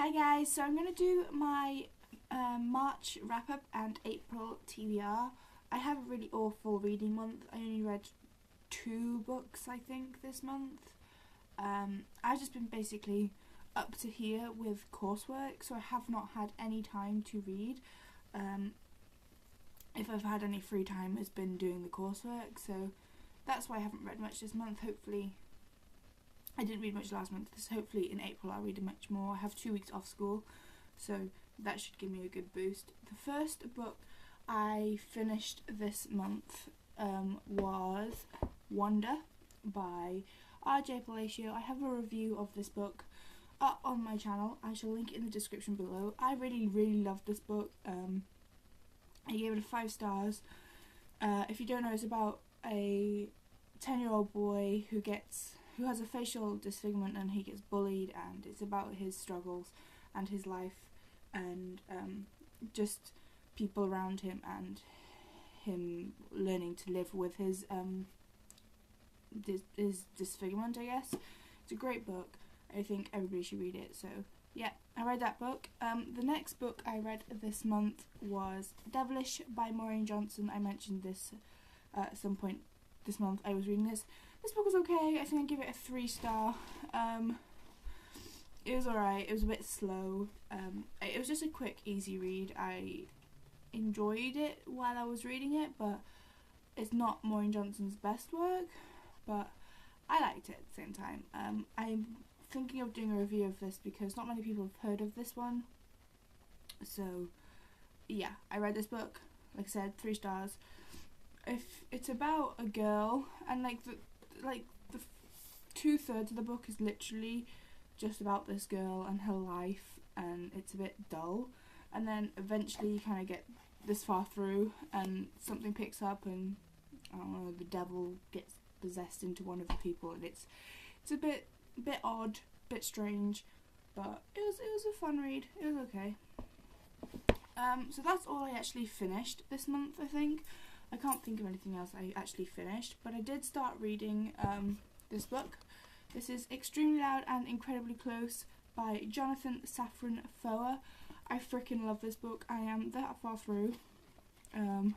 Hi guys, so I'm going to do my March wrap-up and April TBR. I have a really awful reading month. I only read 2 books I think this month. I've just been basically up to here with coursework, so I have not had any time to read. If I've had any free time, it's been doing the coursework, so that's why I haven't read much this month. Hopefully, I didn't read much last month, so hopefully in April I'll read much more. I have 2 weeks off school, so that should give me a good boost. The first book I finished this month was Wonder by R.J. Palacio. I have a review of this book up on my channel. I shall link it in the description below. I really loved this book. I gave it 5 stars. If you don't know, it's about a 10-year-old boy who has a facial disfigurement and he gets bullied, and it's about his struggles and his life and just people around him and him learning to live with his disfigurement, I guess. It's a great book. I think everybody should read it. So yeah, I read that book. The next book I read this month was Devilish by Maureen Johnson. I mentioned this at some point this month. I was reading this. This book was okay. I think I'd give it a 3-star. It was alright. It was a bit slow. It was just a quick, easy read. I enjoyed it while I was reading it, but it's not Maureen Johnson's best work, but I liked it at the same time. I'm thinking of doing a review of this because not many people have heard of this one. So yeah, I read this book. Like I said, 3 stars. If it's about a girl, and the 2/3 of the book is literally just about this girl and her life, and it's a bit dull. And then eventually you kind of get this far through and something picks up, and I don't know, the devil gets possessed into one of the people, and it's a bit odd, bit strange, but it was a fun read. It was okay. So that's all I actually finished this month, I think. I can't think of anything else I actually finished, but I did start reading this book. This is Extremely Loud and Incredibly Close by Jonathan Safran Foer. I freaking love this book. I am that far through. I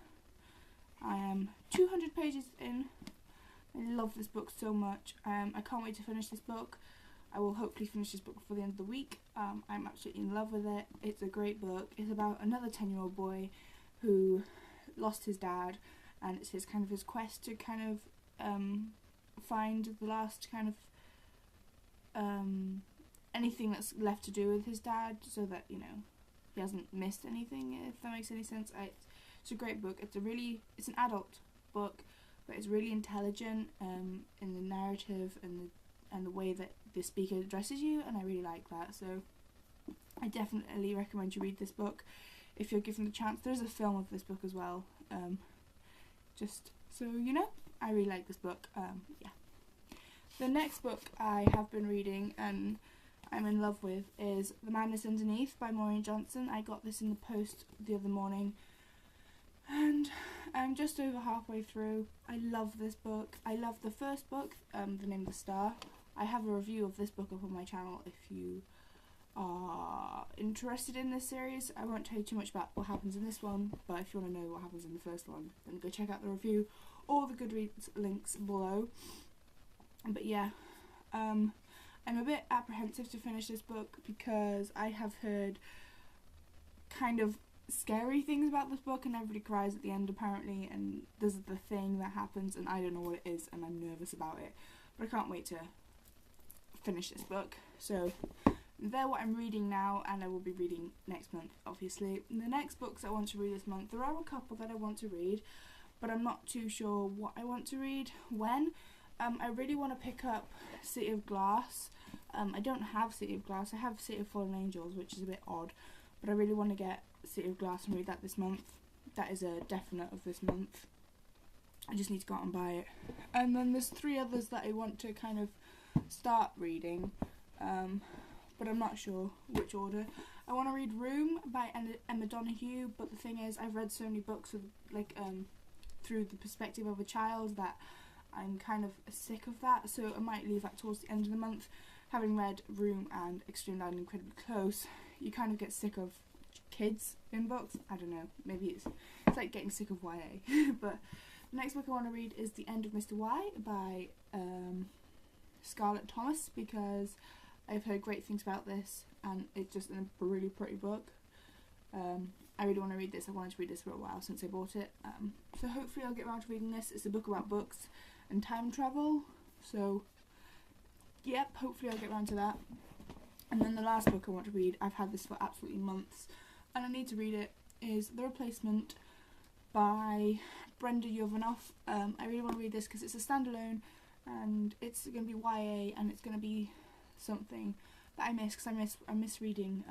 am 200 pages in. I love this book so much. I can't wait to finish this book. I will hopefully finish this book before the end of the week. I'm absolutely in love with it. It's a great book. It's about another 10-year-old boy who lost his dad, and it's his quest to find the last anything that's left to do with his dad, so that he hasn't missed anything, if that makes any sense. It's a great book. It's an adult book, but it's really intelligent in the narrative and the way that the speaker addresses you, and I really like that. So I definitely recommend you read this book if you're given the chance. There's a film of this book as well, just so you know. I really like this book. Yeah. The next book I have been reading and I'm in love with is The Madness Underneath by Maureen Johnson. I got this in the post the other morning, and I'm just over halfway through. I love this book. I love the first book, The Name of the Star. I have a review of this book up on my channel if you are interested in this series. I won't tell you too much about what happens in this one, but if you want to know what happens in the first one, then go check out the review or the Goodreads links below. But yeah, I'm a bit apprehensive to finish this book because I have heard kind of scary things about this book, and everybody cries at the end apparently, and there's the thing that happens and I don't know what it is, and I'm nervous about it, but I can't wait to finish this book. So they're what I'm reading now, and I will be reading next month, obviously. The next books I want to read this month, there are a couple that I want to read, but I'm not too sure what I want to read when. I really want to pick up City of Glass. I don't have City of Glass. I have City of Fallen Angels, which is a bit odd, but I really want to get City of Glass and read that this month. That is a definite of this month. I just need to go out and buy it. And then there's 3 others that I want to start reading, but I'm not sure which order. I want to read Room by Emma Donoghue, but the thing is, I've read so many books with through the perspective of a child that I'm kind of sick of that, so I might leave that towards the end of the month. having read Room and Extreme Loud and Incredibly Close, you kind of get sick of kids in books. I don't know, maybe it's like getting sick of YA. But the next book I want to read is The End of Mr. Y by Scarlett Thomas, because I've heard great things about this and it's just a really pretty book. I really want to read this. I wanted to read this for a while since I bought it. So hopefully I'll get around to reading this. It's a book about books and time travel. So, yep, hopefully I'll get around to that. And then the last book I want to read, I've had this for absolutely months, and I need to read it, is The Replacement by Brenda Yovanov. I really want to read this because it's a standalone, and it's going to be YA, and it's going to be something that I miss, because I miss reading